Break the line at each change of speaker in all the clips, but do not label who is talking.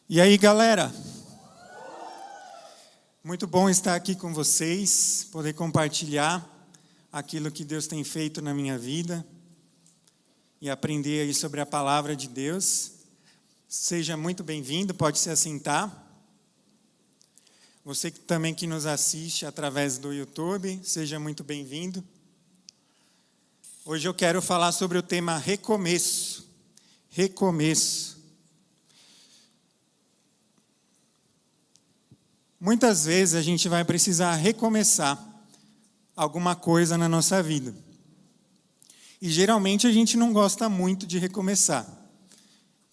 E aí, galera? Muito bom estar aqui com vocês, poder compartilhar aquilo que Deus tem feito na minha vida e aprender aí sobre a palavra de Deus. Seja muito bem-vindo, pode se assentar. Você também que nos assiste através do YouTube, seja muito bem-vindo. Hoje eu quero falar sobre o tema recomeço. Recomeço. Muitas vezes a gente vai precisar recomeçar alguma coisa na nossa vida. E geralmente a gente não gosta muito de recomeçar.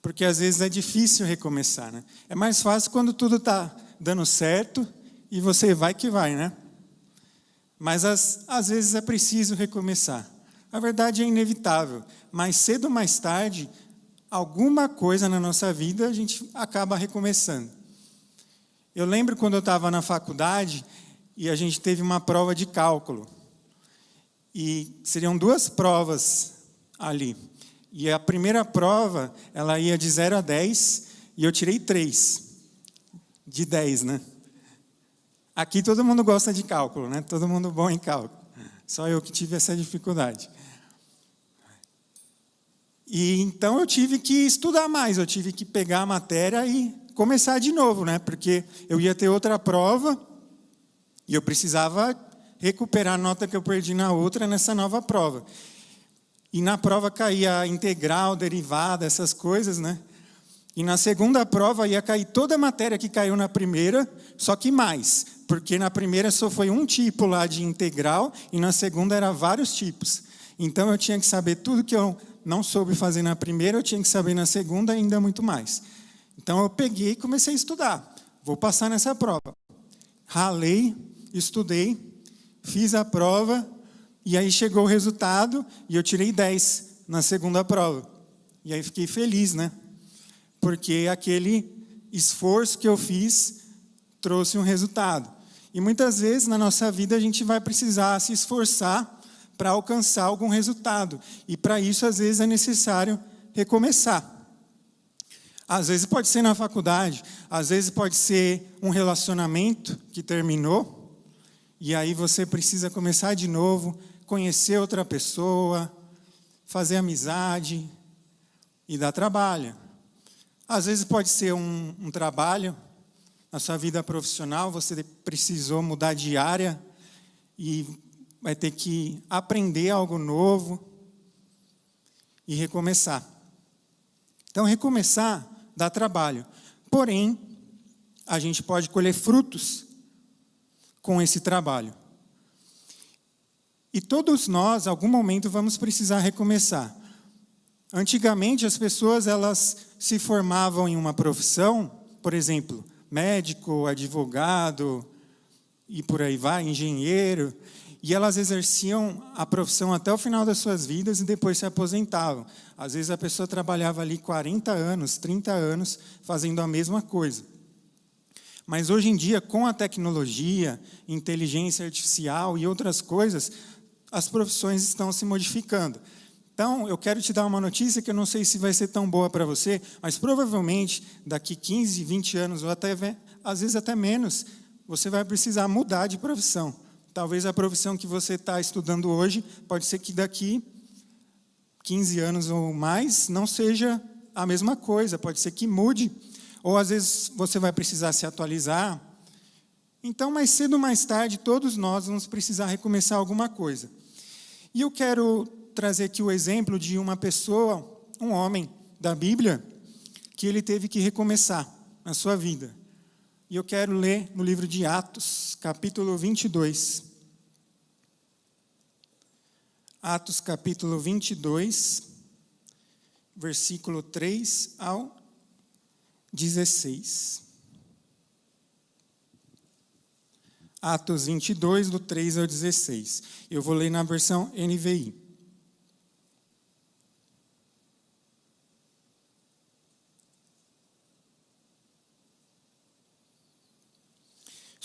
Porque às vezes é difícil recomeçar, né? É mais fácil quando tudo está dando certo e você vai que vai, né? Mas às vezes é preciso recomeçar. A verdade é inevitável. Mais cedo ou mais tarde, alguma coisa na nossa vida a gente acaba recomeçando. Eu lembro quando eu estava na faculdade e a gente teve uma prova de cálculo. E seriam duas provas ali. E a primeira prova, ela ia de 0 a 10 e eu tirei 3 de 10, né? Aqui todo mundo gosta de cálculo, né? Todo mundo bom em cálculo. Só eu que tive essa dificuldade. E então eu tive que estudar mais, eu tive que pegar a matéria e começar de novo, né? Porque eu ia ter outra prova e eu precisava recuperar a nota que eu perdi na outra nessa nova prova. E na prova caía integral, derivada, essas coisas, né? E na segunda prova ia cair toda a matéria que caiu na primeira, só que mais, porque na primeira só foi um tipo lá de integral e na segunda era vários tipos. Então eu tinha que saber tudo que eu não soube fazer na primeira, eu tinha que saber na segunda ainda muito mais. Então eu peguei e comecei a estudar. Vou passar nessa prova. Ralei, estudei, fiz a prova e aí chegou o resultado e eu tirei 10 na segunda prova. E aí fiquei feliz, né? Porque aquele esforço que eu fiz trouxe um resultado. E muitas vezes na nossa vida a gente vai precisar se esforçar para alcançar algum resultado. E para isso, às vezes, é necessário recomeçar. Às vezes pode ser na faculdade, às vezes pode ser um relacionamento que terminou, e aí você precisa começar de novo, conhecer outra pessoa, fazer amizade e dar trabalho. Às vezes pode ser um trabalho, na sua vida profissional, você precisou mudar de área e vai ter que aprender algo novo e recomeçar. Então, recomeçar dá trabalho. Porém, a gente pode colher frutos com esse trabalho. E todos nós, em algum momento, vamos precisar recomeçar. Antigamente, as pessoas elas se formavam em uma profissão, por exemplo, médico, advogado, e por aí vai, engenheiro, e elas exerciam a profissão até o final das suas vidas e depois se aposentavam. Às vezes a pessoa trabalhava ali 40 anos, 30 anos, fazendo a mesma coisa. Mas hoje em dia, com a tecnologia, inteligência artificial e outras coisas, as profissões estão se modificando. Então, eu quero te dar uma notícia que eu não sei se vai ser tão boa para você, mas provavelmente daqui 15, 20 anos, ou até, às vezes até menos, você vai precisar mudar de profissão. Talvez a profissão que você está estudando hoje, pode ser que daqui 15 anos ou mais não seja a mesma coisa, pode ser que mude, ou às vezes você vai precisar se atualizar. Então, mais cedo ou mais tarde, todos nós vamos precisar recomeçar alguma coisa. E eu quero trazer aqui o exemplo de uma pessoa, um homem da Bíblia, que ele teve que recomeçar na sua vida. E eu quero ler no livro de Atos, capítulo 22. Atos, capítulo 22, versículo 3 ao 16. Atos 22, do 3 ao 16. Eu vou ler na versão NVI.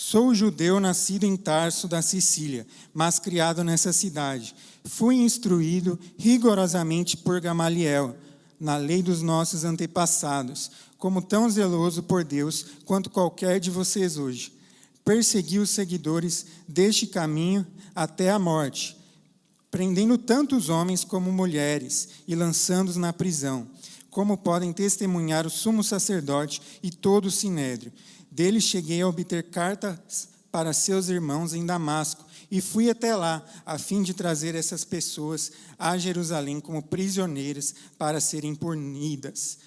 Sou judeu nascido em Tarso da Sicília, mas criado nessa cidade. Fui instruído rigorosamente por Gamaliel, na lei dos nossos antepassados, como tão zeloso por Deus quanto qualquer de vocês hoje. Persegui os seguidores deste caminho até a morte, prendendo tanto os homens como mulheres e lançando-os na prisão, como podem testemunhar o sumo sacerdote e todo o sinédrio. Deles cheguei a obter cartas para seus irmãos em Damasco, e fui até lá, a fim de trazer essas pessoas a Jerusalém como prisioneiras para serem punidas.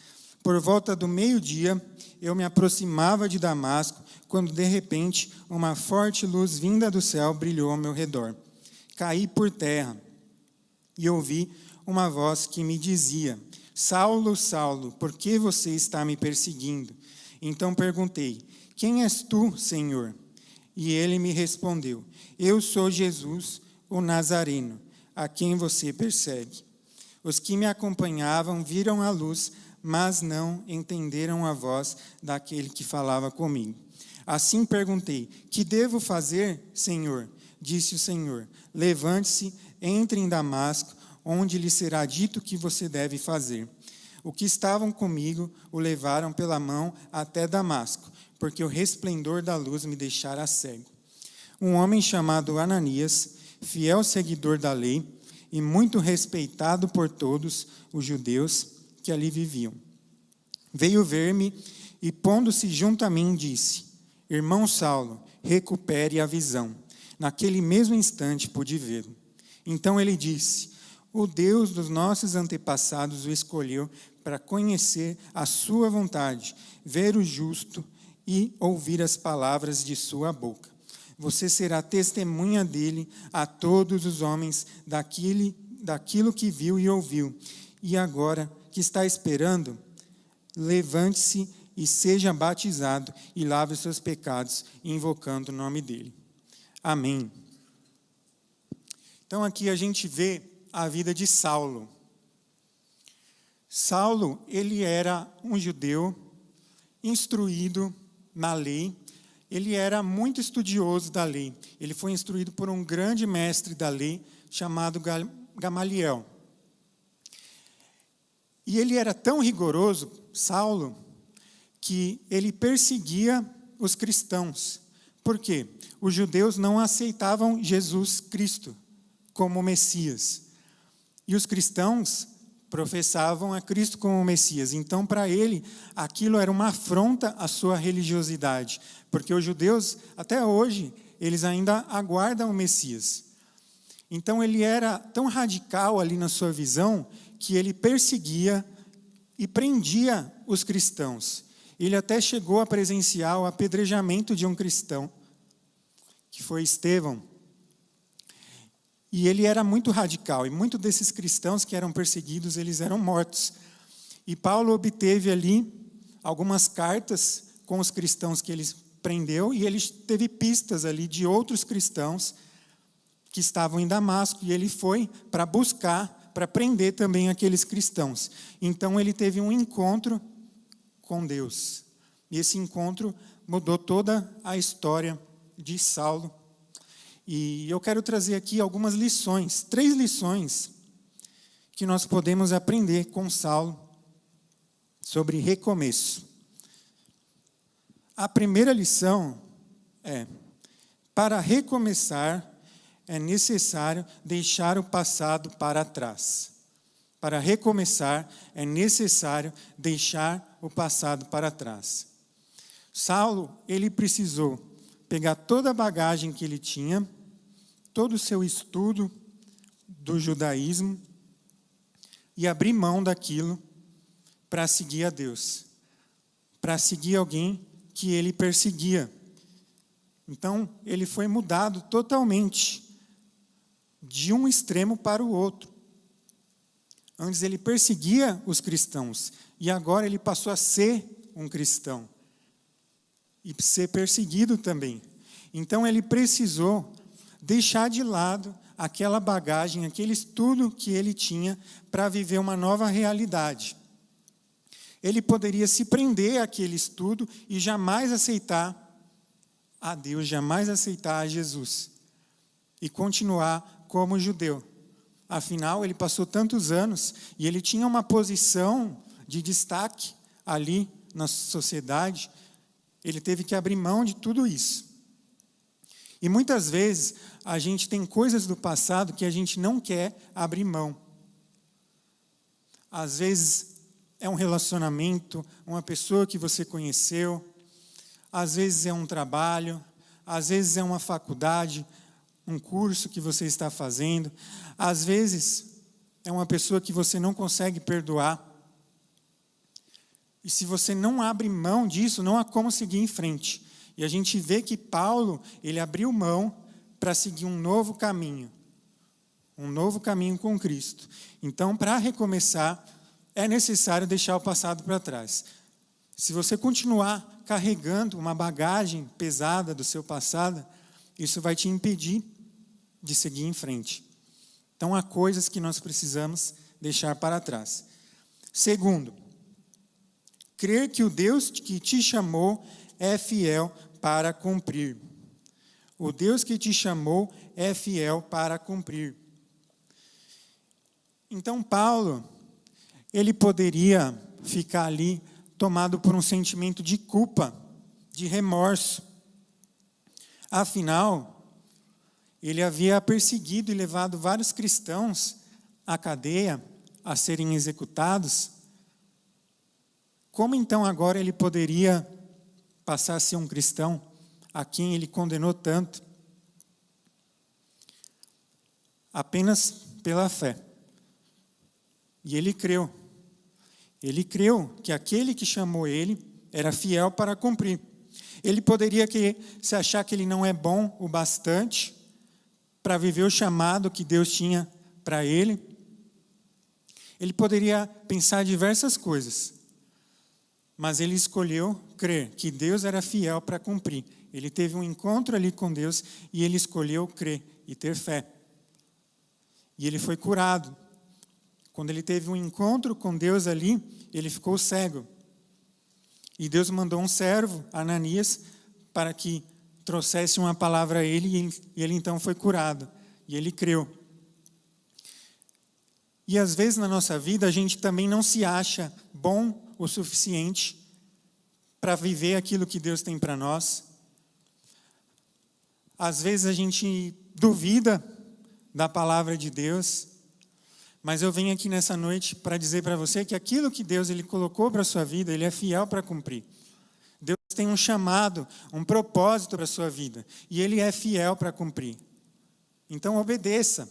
Por volta do meio-dia, eu me aproximava de Damasco, quando de repente uma forte luz vinda do céu brilhou ao meu redor. Caí por terra e ouvi uma voz que me dizia: Saulo, Saulo, por que você está me perseguindo? Então perguntei: Quem és tu, Senhor? E ele me respondeu: Eu sou Jesus, o Nazareno, a quem você persegue. Os que me acompanhavam viram a luz, mas não entenderam a voz daquele que falava comigo. Assim perguntei: Que devo fazer, Senhor? Disse o Senhor: Levante-se, entre em Damasco, onde lhe será dito o que você deve fazer. O que estavam comigo o levaram pela mão até Damasco, porque o resplendor da luz me deixara cego. Um homem chamado Ananias, fiel seguidor da lei e muito respeitado por todos os judeus que ali viviam, veio ver-me e, pondo-se junto a mim, disse: Irmão Saulo, recupere a visão. Naquele mesmo instante pude vê-lo. Então ele disse: O Deus dos nossos antepassados o escolheu para conhecer a sua vontade, ver o justo e ouvir as palavras de sua boca. Você será testemunha dele a todos os homens daquilo que viu e ouviu. E agora que está esperando, levante-se e seja batizado e lave os seus pecados, invocando o nome dele. Amém. Então aqui a gente vê a vida de Saulo. Saulo, ele era um judeu instruído na lei, ele era muito estudioso da lei. Ele foi instruído por um grande mestre da lei chamado Gamaliel. E ele era tão rigoroso, Saulo, que ele perseguia os cristãos. Por quê? Os judeus não aceitavam Jesus Cristo como Messias. E os cristãos professavam a Cristo como Messias. Então, para ele, aquilo era uma afronta à sua religiosidade. Porque os judeus, até hoje, eles ainda aguardam o Messias. Então, ele era tão radical ali na sua visão que ele perseguia e prendia os cristãos. Ele até chegou a presenciar o apedrejamento de um cristão, que foi Estevão. E ele era muito radical, e muitos desses cristãos que eram perseguidos, eles eram mortos. E Paulo obteve ali algumas cartas com os cristãos que ele prendeu, e ele teve pistas ali de outros cristãos que estavam em Damasco, e ele foi para buscar, para prender também aqueles cristãos. Então ele teve um encontro com Deus. E esse encontro mudou toda a história de Saulo. E eu quero trazer aqui algumas lições, 3 lições que nós podemos aprender com Saulo sobre recomeço. A primeira lição é: para recomeçar é necessário deixar o passado para trás. Para recomeçar é necessário deixar o passado para trás. Saulo, ele precisou pegar toda a bagagem que ele tinha, todo o seu estudo do judaísmo e abrir mão daquilo para seguir a Deus, para seguir alguém que ele perseguia. Então, ele foi mudado totalmente de um extremo para o outro. Antes ele perseguia os cristãos e agora ele passou a ser um cristão e ser perseguido também. Então ele precisou deixar de lado aquela bagagem, aquele estudo que ele tinha para viver uma nova realidade. Ele poderia se prender àquele estudo e jamais aceitar a Deus, jamais aceitar a Jesus e continuar como judeu, Afinal, ele passou tantos anos e ele tinha uma posição de destaque ali na sociedade. Ele teve que abrir mão de tudo isso. E muitas vezes a gente tem coisas do passado que a gente não quer abrir mão. Às vezes é um relacionamento, uma pessoa que você conheceu, às vezes é um trabalho, às vezes é uma faculdade, um curso que você está fazendo, às vezes é uma pessoa que você não consegue perdoar. E se você não abre mão disso, não há como seguir em frente. E a gente vê que Paulo, ele abriu mão para seguir um novo caminho com Cristo. Então, para recomeçar, é necessário deixar o passado para trás. Se você continuar carregando uma bagagem pesada do seu passado, isso vai te impedir de seguir em frente. Então, há coisas que nós precisamos deixar para trás. Segundo, crer que o Deus que te chamou é fiel para cumprir. O Deus que te chamou é fiel para cumprir. Então, Paulo, ele poderia ficar ali tomado por um sentimento de culpa, de remorso. Afinal, ele havia perseguido e levado vários cristãos à cadeia, a serem executados. Como então agora ele poderia passar a ser um cristão a quem ele condenou tanto? Apenas pela fé. E ele creu. Ele creu que aquele que chamou ele era fiel para cumprir. Ele poderia se achar que ele não é bom o bastante para viver o chamado que Deus tinha para ele. Ele poderia pensar diversas coisas, mas ele escolheu crer que Deus era fiel para cumprir. Ele teve um encontro ali com Deus e ele escolheu crer e ter fé. E ele foi curado. Quando ele teve um encontro com Deus ali, ele ficou cego. E Deus mandou um servo, Ananias, para que trouxesse uma palavra a ele, e ele então foi curado. E ele creu. E às vezes na nossa vida a gente também não se acha bom o suficiente para viver aquilo que Deus tem para nós. Às vezes a gente duvida da palavra de Deus, mas eu venho aqui nessa noite para dizer para você que aquilo que Deus ele colocou para a sua vida, Ele é fiel para cumprir. Deus tem um chamado, um propósito para a sua vida, e Ele é fiel para cumprir. Então obedeça.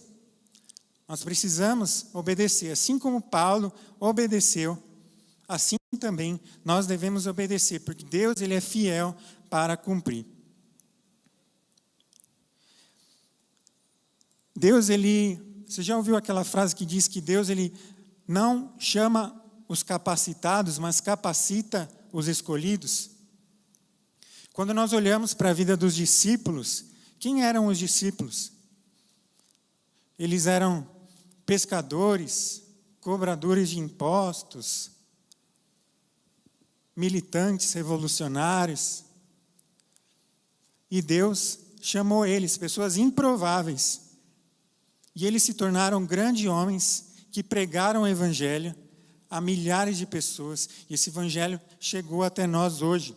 Nós precisamos obedecer. Assim como Paulo obedeceu, assim também nós devemos obedecer, porque Deus ele é fiel para cumprir. Deus, você já ouviu aquela frase que diz que Deus ele não chama os capacitados, mas capacita os escolhidos? Quando nós olhamos para a vida dos discípulos, quem eram os discípulos? Eles eram pescadores, cobradores de impostos, militantes revolucionários. E Deus chamou eles, pessoas improváveis. E eles se tornaram grandes homens que pregaram o evangelho a milhares de pessoas. E esse evangelho chegou até nós hoje.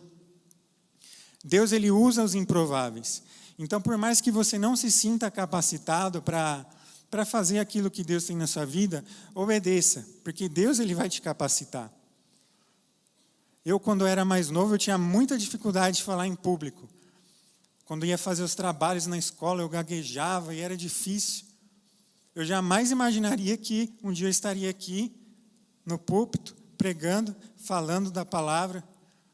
Deus ele usa os improváveis. Então, por mais que você não se sinta capacitado para fazer aquilo que Deus tem na sua vida, obedeça, porque Deus ele vai te capacitar. Eu, quando era mais novo, eu tinha muita dificuldade de falar em público. Quando ia fazer os trabalhos na escola, eu gaguejava e era difícil. Eu jamais imaginaria que um dia eu estaria aqui, no púlpito, pregando, falando da palavra,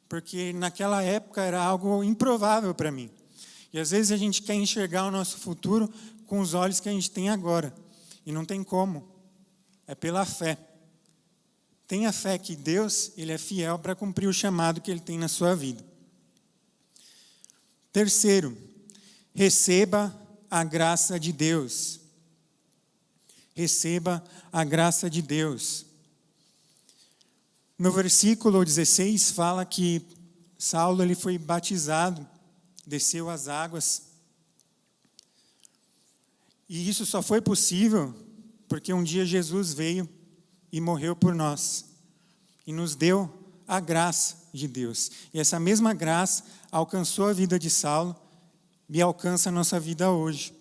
porque naquela época era algo improvável para mim. E às vezes a gente quer enxergar o nosso futuro com os olhos que a gente tem agora. E não tem como. É pela fé. Tenha fé que Deus ele é fiel para cumprir o chamado que Ele tem na sua vida. Terceiro, receba a graça de Deus. Receba a graça de Deus. No versículo 16 fala que Saulo ele foi batizado, desceu as águas. E isso só foi possível Porque um dia Jesus veio e morreu por nós. E nos deu a graça de Deus. E essa mesma graça alcançou a vida de Saulo e alcança a nossa vida hoje.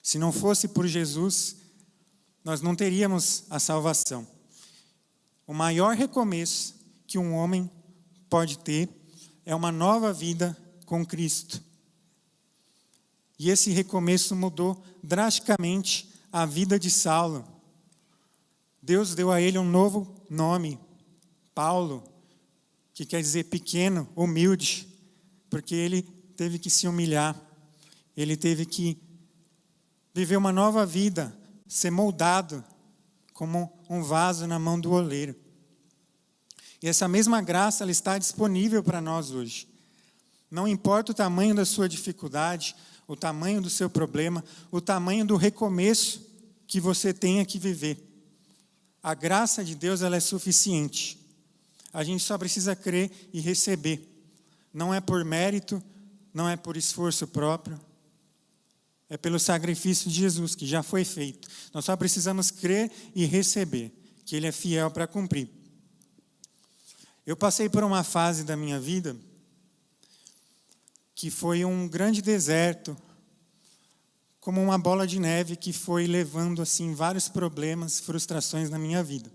Se não fosse por Jesus, nós não teríamos a salvação. O maior recomeço que um homem pode ter é uma nova vida com Cristo. E esse recomeço mudou drasticamente a vida de Saulo. Deus deu a ele um novo nome, Paulo, que quer dizer pequeno, humilde, porque ele teve que se humilhar, ele teve que viver uma nova vida, ser moldado como um vaso na mão do oleiro. E essa mesma graça, ela está disponível para nós hoje. Não importa o tamanho da sua dificuldade, o tamanho do seu problema, o tamanho do recomeço que você tenha que viver. A graça de Deus, ela é suficiente. A gente só precisa crer e receber. Não é por mérito, não é por esforço próprio. É pelo sacrifício de Jesus, que já foi feito. Nós só precisamos crer e receber, que Ele é fiel para cumprir. Eu passei por uma fase da minha vida que foi um grande deserto, como uma bola de neve que foi levando assim vários problemas, frustrações na minha vida.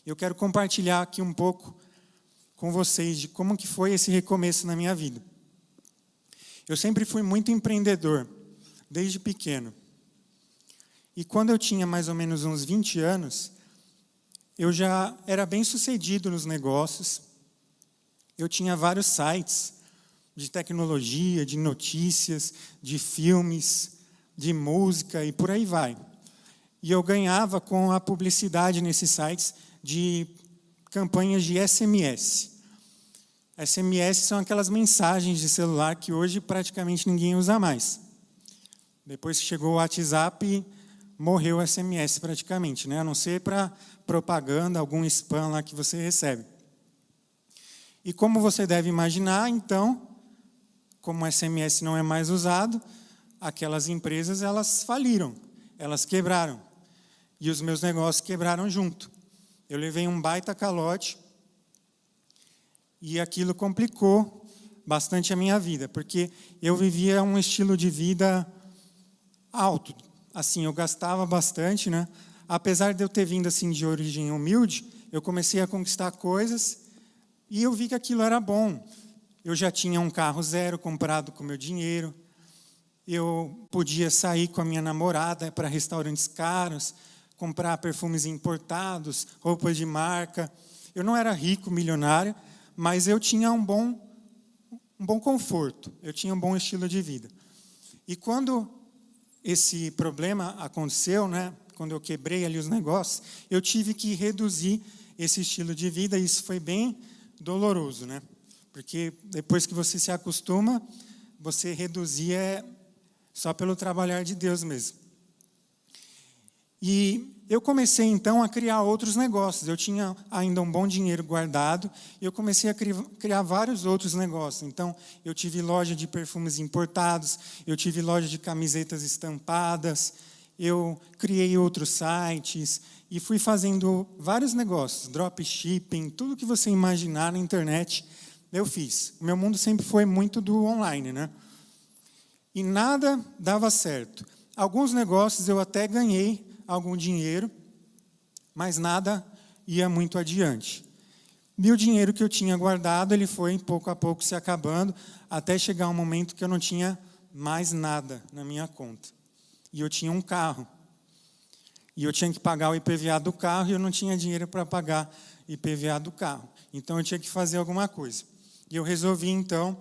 Eu quero compartilhar aqui um pouco com vocês de como que foi esse recomeço na minha vida. Eu sempre fui muito empreendedor, desde pequeno. E quando eu tinha mais ou menos uns 20 anos, eu já era bem sucedido nos negócios. Eu tinha vários sites de tecnologia, de notícias, de filmes, de música e por aí vai. E eu ganhava com a publicidade nesses sites de campanhas de SMS. SMS são aquelas mensagens de celular que hoje praticamente ninguém usa mais. Depois que chegou o WhatsApp, morreu o SMS praticamente, né? A não ser para propaganda, algum spam lá que você recebe. E como você deve imaginar, então, como o SMS não é mais usado, aquelas empresas, elas faliram, elas quebraram. E os meus negócios quebraram junto. Eu levei um baita calote e aquilo complicou bastante a minha vida, porque eu vivia um estilo de vida alto. Assim, eu gastava bastante, né? Apesar de eu ter vindo assim de origem humilde, eu comecei a conquistar coisas e eu vi que aquilo era bom. Eu já tinha um carro zero comprado com meu dinheiro. Eu podia sair com a minha namorada para restaurantes caros, comprar perfumes importados, roupas de marca. Eu não era rico, milionário, mas eu tinha um bom conforto. Eu tinha um bom estilo de vida. E quando esse problema aconteceu, né, quando eu quebrei ali os negócios, eu tive que reduzir esse estilo de vida e isso foi bem doloroso, né? Porque depois que você se acostuma, você reduzir só pelo trabalhar de Deus mesmo. E eu comecei, então, a criar outros negócios. Eu tinha ainda um bom dinheiro guardado e eu comecei a criar vários outros negócios. Então, eu tive loja de perfumes importados, eu tive loja de camisetas estampadas, eu criei outros sites e fui fazendo vários negócios, dropshipping, tudo que você imaginar na internet, eu fiz. O meu mundo sempre foi muito do online, né? E nada dava certo. Alguns negócios eu até ganhei algum dinheiro, mas nada ia muito adiante. E o dinheiro que eu tinha guardado, ele foi pouco a pouco se acabando, até chegar um momento que eu não tinha mais nada na minha conta. E eu tinha um carro. E eu tinha que pagar o IPVA do carro e eu não tinha dinheiro para pagar o IPVA do carro. Então eu tinha que fazer alguma coisa. E eu resolvi, então,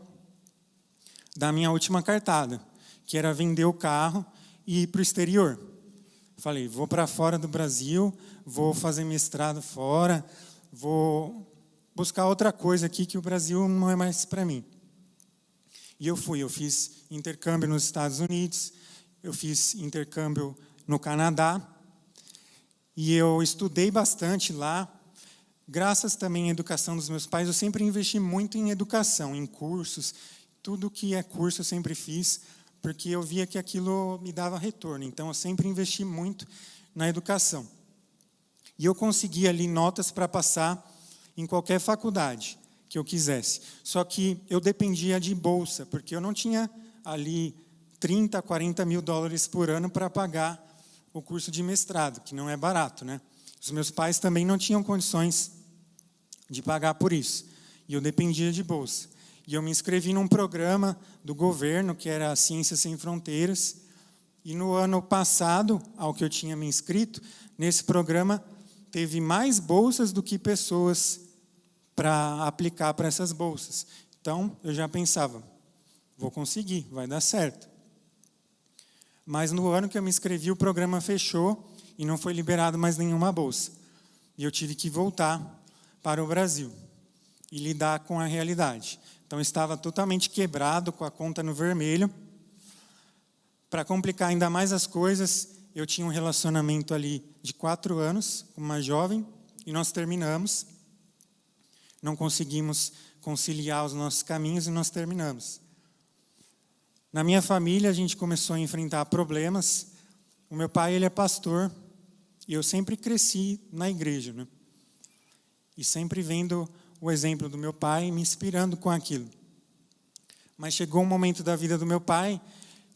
dar minha última cartada, que era vender o carro e ir para o exterior. Falei, vou para fora do Brasil, vou fazer mestrado fora, vou buscar outra coisa aqui que o Brasil não é mais para mim. E eu fiz intercâmbio nos Estados Unidos, eu fiz intercâmbio no Canadá, e eu estudei bastante lá. Graças também à educação dos meus pais, eu sempre investi muito em educação, em cursos. Tudo que é curso eu sempre fiz porque eu via que aquilo me dava retorno. Então, eu sempre investi muito na educação. E eu conseguia ali notas para passar em qualquer faculdade que eu quisesse. Só que eu dependia de bolsa, porque eu não tinha ali 30, 40 mil dólares por ano para pagar o curso de mestrado, que não é barato, né? Os meus pais também não tinham condições de pagar por isso. E eu dependia de bolsa. E eu me inscrevi num programa do governo, que era Ciências Sem Fronteiras. E no ano passado, ao que eu tinha me inscrito, nesse programa teve mais bolsas do que pessoas para aplicar para essas bolsas. Então, eu já pensava, vou conseguir, vai dar certo. Mas no ano que eu me inscrevi, o programa fechou e não foi liberado mais nenhuma bolsa. E eu tive que voltar para o Brasil e lidar com a realidade. Então, eu estava totalmente quebrado, com a conta no vermelho. Para complicar ainda mais as coisas, eu tinha um relacionamento ali de 4 anos com uma jovem e nós terminamos. Não conseguimos conciliar os nossos caminhos e nós terminamos. Na minha família, a gente começou a enfrentar problemas. O meu pai, ele é pastor, e eu sempre cresci na igreja, né? E sempre vendo o exemplo do meu pai, me inspirando com aquilo. Mas chegou um momento da vida do meu pai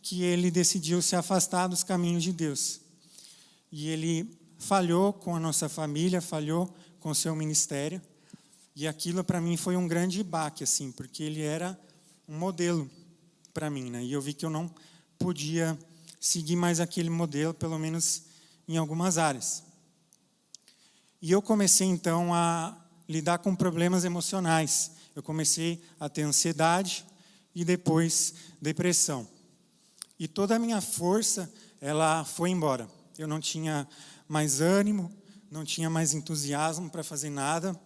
que ele decidiu se afastar dos caminhos de Deus. E ele falhou com a nossa família, falhou com o seu ministério. E aquilo para mim foi um grande baque, assim, porque ele era um modelo para mim, né? E eu vi que eu não podia seguir mais aquele modelo, pelo menos em algumas áreas. E eu comecei então a lidar com problemas emocionais. Eu comecei a ter ansiedade e depois depressão. E toda a minha força, ela foi embora. Eu não tinha mais ânimo, não tinha mais entusiasmo para fazer nada.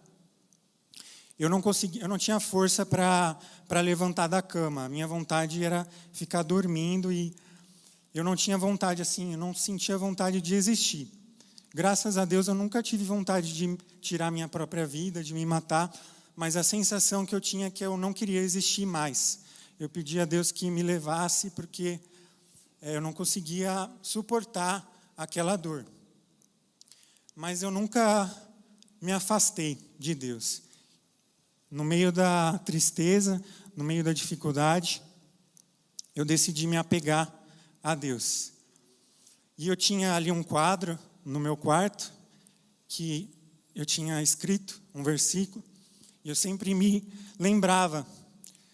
Eu não tinha força para levantar da cama. A minha vontade era ficar dormindo e eu não tinha vontade assim, eu não sentia vontade de existir. Graças a Deus eu nunca tive vontade de tirar minha própria vida, de me matar, mas a sensação que eu tinha é que eu não queria existir mais. Eu pedi a Deus que me levasse porque eu não conseguia suportar aquela dor. Mas eu nunca me afastei de Deus. No meio da tristeza, no meio da dificuldade, eu decidi me apegar a Deus. E eu tinha ali um quadro no meu quarto, que eu tinha escrito um versículo, e eu sempre me lembrava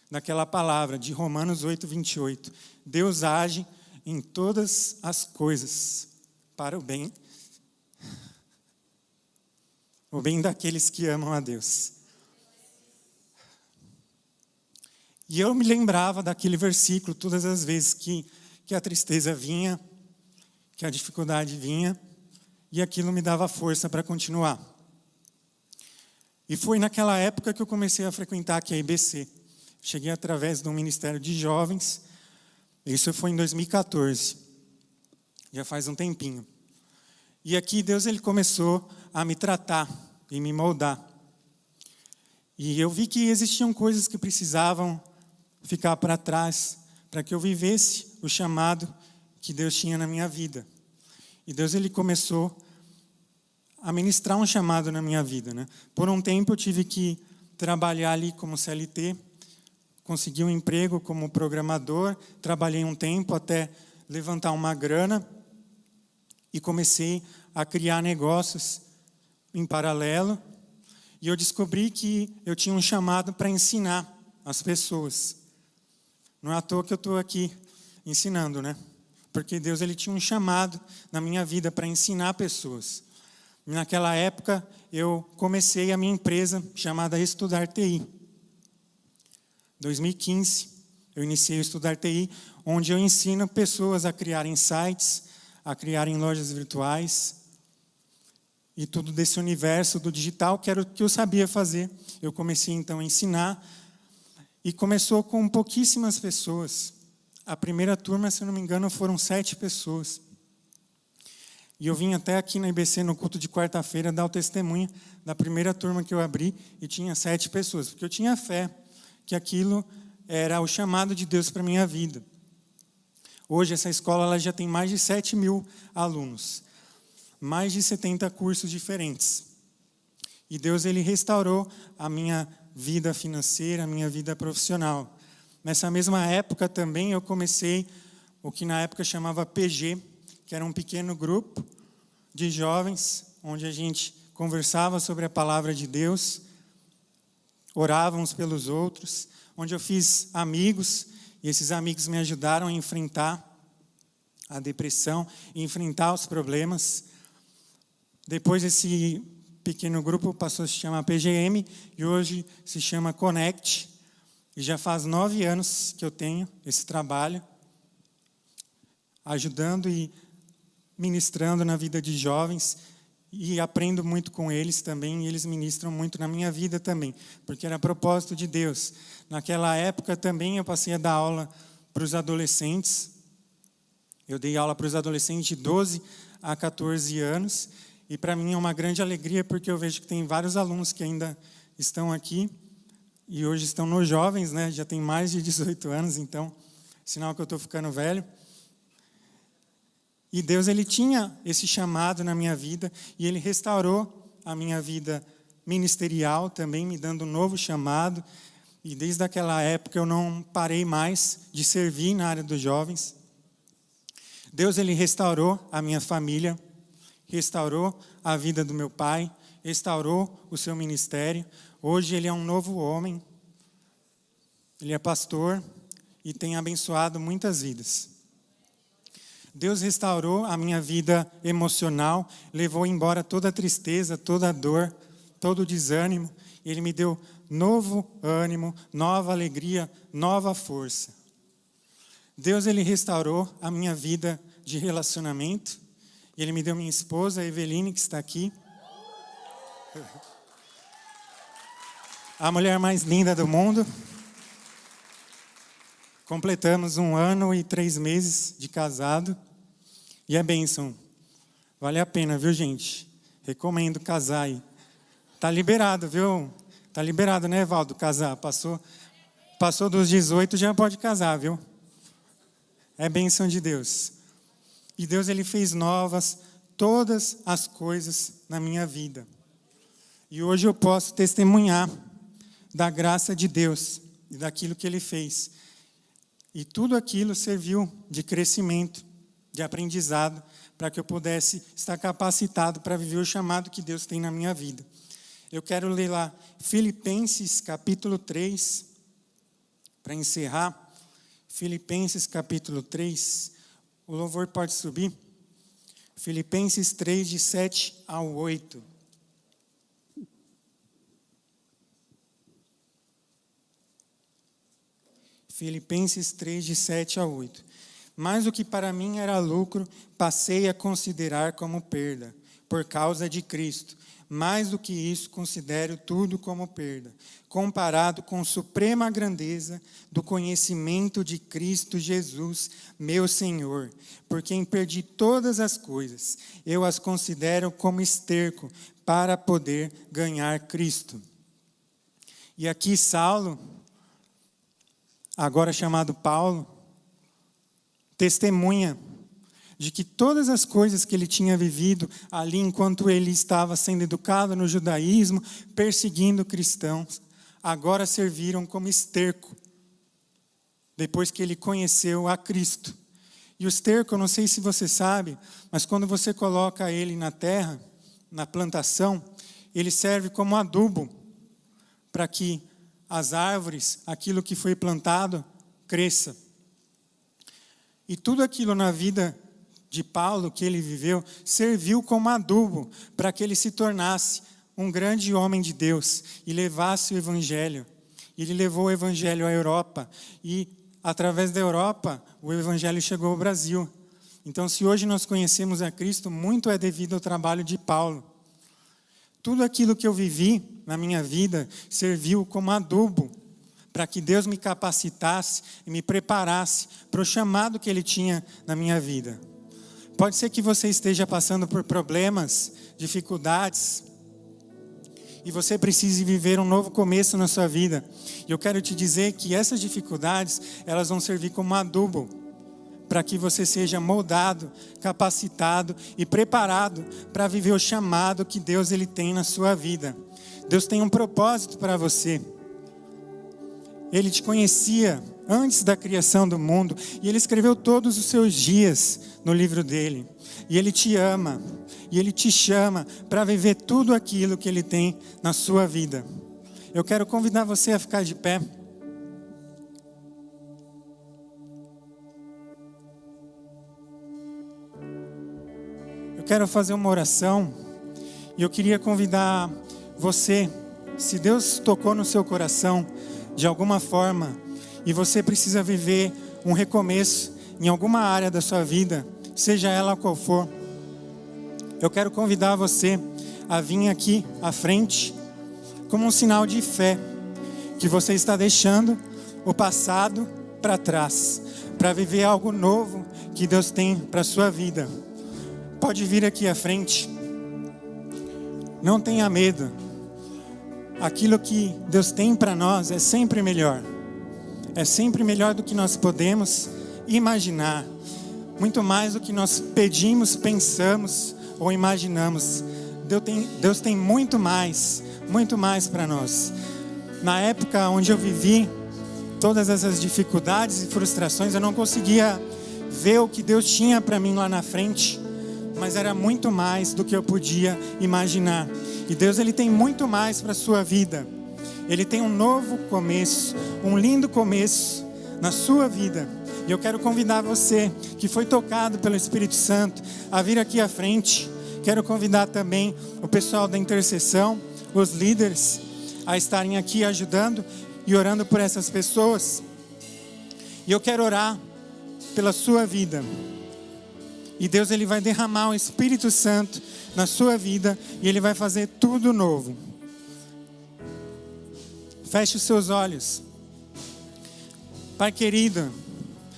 daquela palavra de Romanos 8:28. Deus age em todas as coisas para o bem daqueles que amam a Deus. E eu me lembrava daquele versículo todas as vezes que a tristeza vinha, que a dificuldade vinha, e aquilo me dava força para continuar. E foi naquela época que eu comecei a frequentar aqui a IBC. Cheguei através do Ministério de Jovens, isso foi em 2014, já faz um tempinho. E aqui Deus ele começou a me tratar e me moldar. E eu vi que existiam coisas que precisavam ficar para trás, para que eu vivesse o chamado que Deus tinha na minha vida. E Deus ele começou a ministrar um chamado na minha vida, né? Por um tempo eu tive que trabalhar ali como CLT, consegui um emprego como programador, trabalhei um tempo até levantar uma grana e comecei a criar negócios em paralelo. E eu descobri que eu tinha um chamado para ensinar as pessoas. Não é à toa que eu estou aqui ensinando, né? Porque Deus ele tinha um chamado na minha vida para ensinar pessoas. Naquela época, eu comecei a minha empresa chamada Estudar TI. 2015, eu iniciei o Estudar TI, onde eu ensino pessoas a criarem sites, a criarem lojas virtuais, e tudo desse universo do digital, que era o que eu sabia fazer. Eu comecei então a ensinar, e começou com pouquíssimas pessoas. A primeira turma, se eu não me engano, foram 7 pessoas. E eu vim até aqui na IBC, no culto de quarta-feira, dar o testemunho da primeira turma que eu abri, e tinha 7 pessoas, porque eu tinha fé que aquilo era o chamado de Deus para a minha vida. Hoje essa escola ela já tem mais de 7.000 alunos, mais de 70 cursos diferentes. E Deus ele restaurou a minha vida financeira, a minha vida profissional. Nessa mesma época também eu comecei o que na época chamava PG, que era um pequeno grupo de jovens, onde a gente conversava sobre a palavra de Deus, orávamos pelos outros, onde eu fiz amigos, e esses amigos me ajudaram a enfrentar a depressão, enfrentar os problemas. Depois esse pequeno grupo passou a se chamar PGM, e hoje se chama Connect, e já faz 9 anos que eu tenho esse trabalho, ajudando e ministrando na vida de jovens, e aprendo muito com eles também, e eles ministram muito na minha vida também, porque era propósito de Deus. Naquela época também eu passei a dar aula para os adolescentes. Eu dei aula para os adolescentes de 12 a 14 anos, e para mim é uma grande alegria, porque eu vejo que tem vários alunos que ainda estão aqui, e hoje estão nos jovens, né? Já tem mais de 18 anos, então, sinal que eu estou ficando velho. E Deus ele tinha esse chamado na minha vida, e Ele restaurou a minha vida ministerial também, me dando um novo chamado. E desde aquela época eu não parei mais de servir na área dos jovens. Deus ele restaurou a minha família, restaurou a vida do meu pai, restaurou o seu ministério. Hoje ele é um novo homem, ele é pastor e tem abençoado muitas vidas. Deus restaurou a minha vida emocional, levou embora toda a tristeza, toda a dor, todo o desânimo. Ele me deu novo ânimo, nova alegria, nova força. Deus ele restaurou a minha vida de relacionamento. Ele me deu minha esposa, a Eveline, que está aqui. A mulher mais linda do mundo. Completamos 1 ano e 3 meses de casado. E é bênção. Vale a pena, viu, gente? Recomendo casar aí. Tá liberado, viu? Tá liberado, né, Valdo? Casar. Passou dos 18, já pode casar, viu? É bênção de Deus. E Deus, ele fez novas todas as coisas na minha vida. E hoje eu posso testemunhar da graça de Deus e daquilo que Ele fez. E tudo aquilo serviu de crescimento, de aprendizado, para que eu pudesse estar capacitado para viver o chamado que Deus tem na minha vida. Eu quero ler lá Filipenses capítulo 3, para encerrar. Filipenses capítulo 3, o louvor pode subir. Filipenses 3, de 7 ao 8. Filipenses 3, de 7 a 8. Mas o que para mim era lucro, passei a considerar como perda, por causa de Cristo. Mais do que isso, considero tudo como perda, comparado com a suprema grandeza do conhecimento de Cristo Jesus, meu Senhor, por quem perdi todas as coisas. Eu as considero como esterco para poder ganhar Cristo. E aqui Saulo, agora chamado Paulo, testemunha de que todas as coisas que ele tinha vivido ali enquanto ele estava sendo educado no judaísmo, perseguindo cristãos, agora serviram como esterco, depois que ele conheceu a Cristo. E o esterco, eu não sei se você sabe, mas quando você coloca ele na terra, na plantação, ele serve como adubo para que as árvores, aquilo que foi plantado, cresça. E tudo aquilo na vida de Paulo que ele viveu, serviu como adubo para que ele se tornasse um grande homem de Deus e levasse o Evangelho. Ele levou o Evangelho à Europa e, através da Europa, o Evangelho chegou ao Brasil. Então, se hoje nós conhecemos a Cristo, muito é devido ao trabalho de Paulo. Tudo aquilo que eu vivi na minha vida serviu como adubo para que Deus me capacitasse e me preparasse para o chamado que Ele tinha na minha vida. Pode ser que você esteja passando por problemas, dificuldades, e você precise viver um novo começo na sua vida. E eu quero te dizer que essas dificuldades, elas vão servir como adubo para que você seja moldado, capacitado e preparado para viver o chamado que Deus ele tem na sua vida. Deus tem um propósito para você. Ele te conhecia antes da criação do mundo e Ele escreveu todos os seus dias no livro dele. E Ele te ama e Ele te chama para viver tudo aquilo que Ele tem na sua vida. Eu quero convidar você a ficar de pé. Eu quero fazer uma oração e eu queria convidar você, se Deus tocou no seu coração de alguma forma, e você precisa viver um recomeço em alguma área da sua vida, seja ela qual for, eu quero convidar você a vir aqui à frente, como um sinal de fé, que você está deixando o passado para trás, para viver algo novo que Deus tem para a sua vida. Pode vir aqui à frente, não tenha medo. Aquilo que Deus tem para nós é sempre melhor. É sempre melhor do que nós podemos imaginar. Muito mais do que nós pedimos, pensamos ou imaginamos. Deus tem muito mais para nós. Na época onde eu vivi todas essas dificuldades e frustrações, eu não conseguia ver o que Deus tinha para mim lá na frente. Mas era muito mais do que eu podia imaginar. E Deus ele tem muito mais para a sua vida. Ele tem um novo começo, um lindo começo na sua vida. E eu quero convidar você, que foi tocado pelo Espírito Santo, a vir aqui à frente. Quero convidar também o pessoal da intercessão, os líderes, a estarem aqui ajudando e orando por essas pessoas. E eu quero orar pela sua vida. E Deus ele vai derramar o Espírito Santo na sua vida e Ele vai fazer tudo novo. Feche os seus olhos. Pai querido,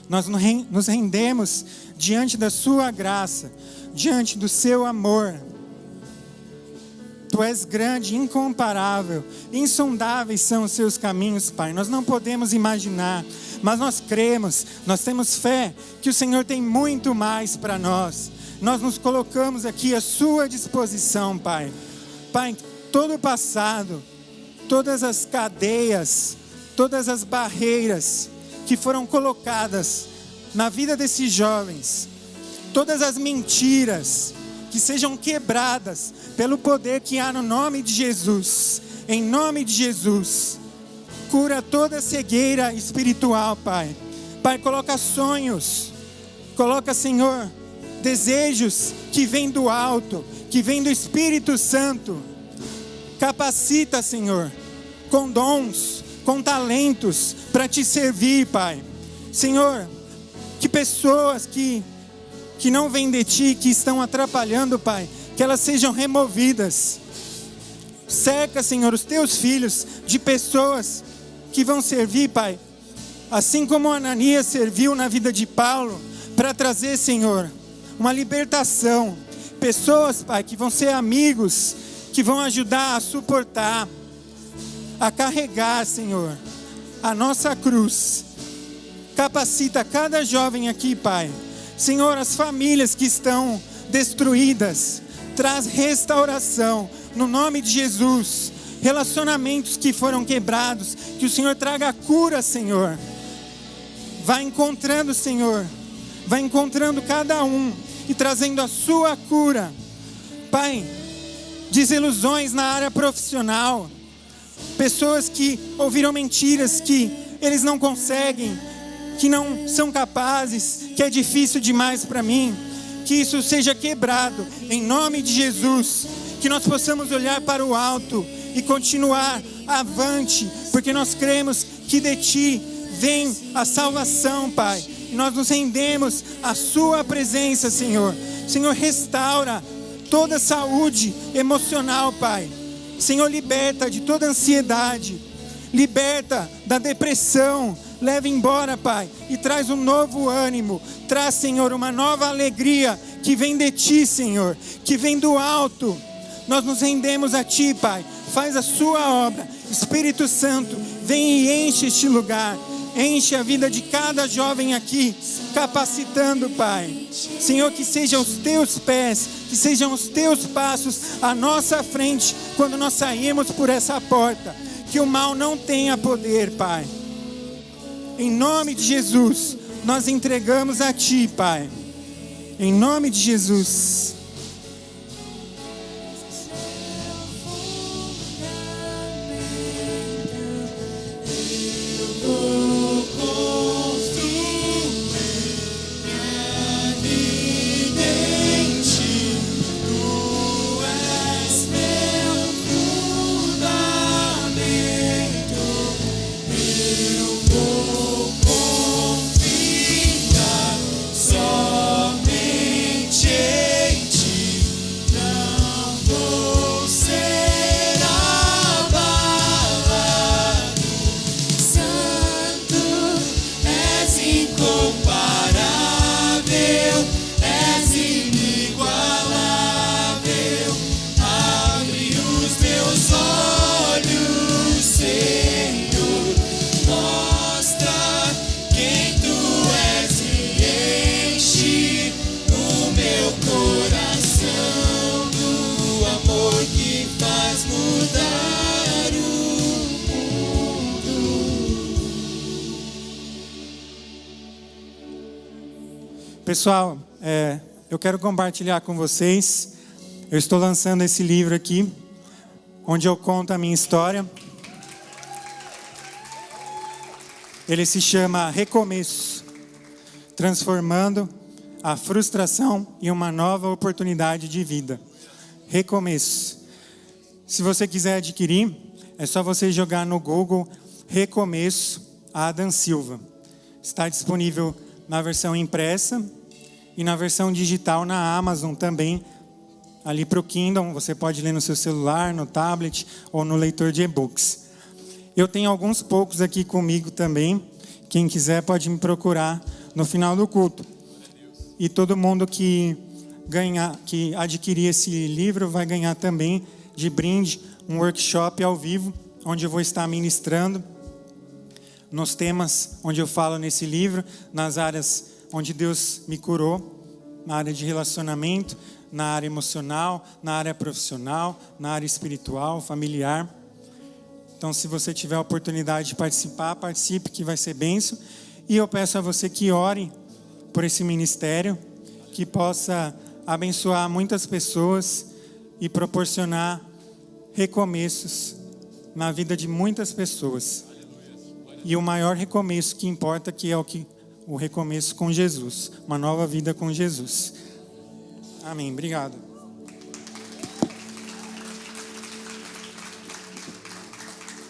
nós nos rendemos diante da sua graça, diante do seu amor. Tu és grande, incomparável, insondáveis são os seus caminhos, Pai. Nós não podemos imaginar, mas nós cremos, nós temos fé que o Senhor tem muito mais para nós. Nós nos colocamos aqui à sua disposição, Pai. Pai, todo o passado, todas as cadeias, todas as barreiras que foram colocadas na vida desses jovens, todas as mentiras, que sejam quebradas pelo poder que há no nome de Jesus. Em nome de Jesus, cura toda cegueira espiritual, Pai. Pai, coloca sonhos, coloca, Senhor, desejos que vêm do alto, que vêm do Espírito Santo. Capacita, Senhor, com dons, com talentos para te servir, Pai. Senhor, que pessoas que não vêm de Ti, que estão atrapalhando, Pai, que elas sejam removidas. Cerca, Senhor, os Teus filhos de pessoas que vão servir, Pai, assim como Ananias serviu na vida de Paulo, para trazer, Senhor, uma libertação. Pessoas, Pai, que vão ser amigos, que vão ajudar a suportar, a carregar, Senhor, a nossa cruz. Capacita cada jovem aqui, Pai. Senhor, as famílias que estão destruídas, traz restauração, no nome de Jesus. Relacionamentos que foram quebrados, que o Senhor traga cura, Senhor. Vai encontrando, Senhor, vai encontrando cada um e trazendo a sua cura. Pai, desilusões na área profissional, pessoas que ouviram mentiras, que eles não conseguem, que não são capazes, que é difícil demais para mim, que isso seja quebrado, em nome de Jesus, que nós possamos olhar para o alto e continuar avante, porque nós cremos que de Ti vem a salvação, Pai, e nós nos rendemos à Sua presença, Senhor. Senhor, restaura toda a saúde emocional, Pai. Senhor, liberta de toda ansiedade, liberta da depressão, leva embora, Pai, e traz um novo ânimo, traz, Senhor, uma nova alegria que vem de Ti, Senhor, que vem do alto. Nós nos rendemos a Ti, Pai, faz a Sua obra. Espírito Santo, vem e enche este lugar, enche a vida de cada jovem aqui, capacitando, Pai. Senhor, que sejam os teus pés, que sejam os teus passos à nossa frente quando nós sairmos por essa porta. Que o mal não tenha poder, Pai. Em nome de Jesus, nós entregamos a Ti, Pai. Em nome de Jesus. Pessoal, eu quero compartilhar com vocês. Eu estou lançando esse livro aqui, onde eu conto a minha história. Ele se chama Recomeço, transformando a frustração em uma nova oportunidade de vida. Recomeço. Se você quiser adquirir, é só você jogar no Google Recomeço Adam Silva. Está disponível na versão impressa e na versão digital na Amazon também. Ali para o Kindle, você pode ler no seu celular, no tablet ou no leitor de e-books. Eu tenho alguns poucos aqui comigo também. Quem quiser pode me procurar no final do culto. E todo mundo que adquirir esse livro vai ganhar também de brinde um workshop ao vivo, onde eu vou estar ministrando nos temas onde eu falo nesse livro, nas áreas onde Deus me curou, na área de relacionamento, na área emocional, na área profissional, na área espiritual, familiar. Então, se você tiver a oportunidade de participar, participe, que vai ser bênção. E eu peço a você que ore por esse ministério, que possa abençoar muitas pessoas e proporcionar recomeços na vida de muitas pessoas. E o maior recomeço que importa, que é o recomeço com Jesus, uma nova vida com Jesus. Amém. Obrigado.